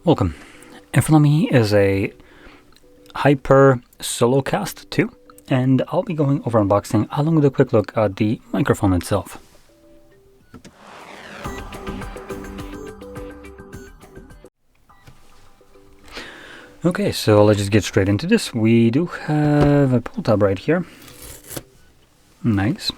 Welcome. InfoNami is a HyperX SoloCast 2, and I'll be going over unboxing along with a quick look at the microphone itself. Okay, so let's just get straight into this. We do have a pull tab right here. Nice.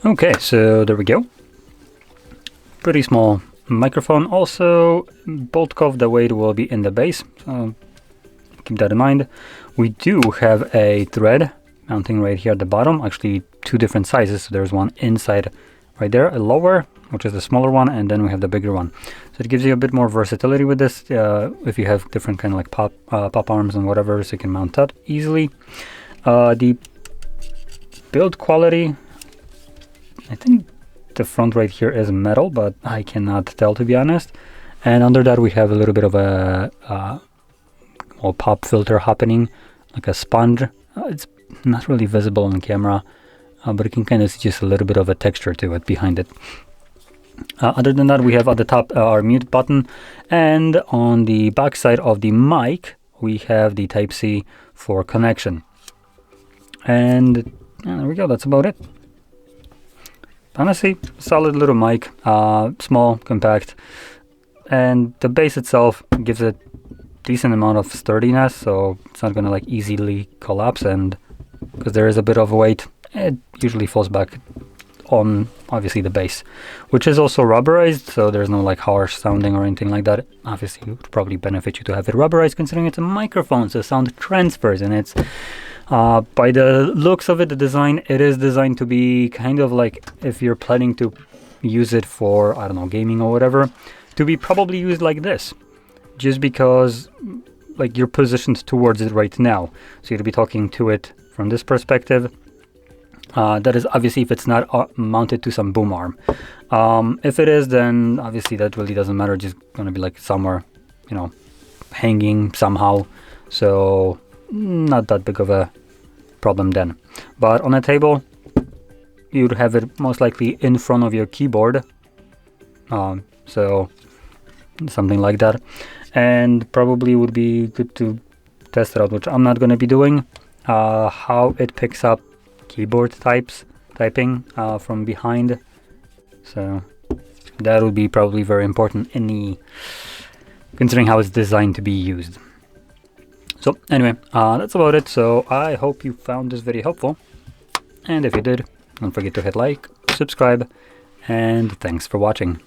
Okay, so there we go. Pretty small microphone. Also, bulk of the weight will be in the base, so keep that in mind. We do have a thread mounting right here at the bottom, actually two different sizes. So there's one inside right there, a lower, which is the smaller one, and then we have the bigger one. So it gives you a bit more versatility with this. If you have different kind of like pop arms and whatever, so you can mount that easily. The build quality, I think the front right here is metal, but I cannot tell, to be honest. And under that we have a little bit of a pop filter happening, like a sponge. It's not really visible on camera, but you can kind of see just a little bit of a texture to it behind it. Other than that, we have at the top our mute button, and on the back side of the mic we have the Type-C for connection. And there we go, that's about it. Honestly, solid little mic, small, compact, and the base itself gives it decent amount of sturdiness, so it's not gonna like easily collapse, and because there is a bit of weight, it usually falls back on obviously the base, which is also rubberized, so there's no like harsh sounding or anything like that. Obviously it would probably benefit you to have it rubberized, considering it's a microphone, so sound transfers, and it's by the looks of it, the design, it is designed to be kind of like, if you're planning to use it for, I don't know, gaming or whatever, to be probably used like this, just because like you're positioned towards it right now, so you'll be talking to it from this perspective. That is obviously if it's not mounted to some boom arm. If it is, then obviously that really doesn't matter, just gonna be like somewhere, you know, hanging somehow, so not that big of a problem then. But on a table you'd have it most likely in front of your keyboard, so something like that, and probably would be good to test it out, which I'm not going to be doing, how it picks up keyboard typing from behind, so that would be probably very important considering how it's designed to be used. So anyway, that's about it. So I hope you found this video helpful, and if you did, don't forget to hit like, subscribe, and thanks for watching.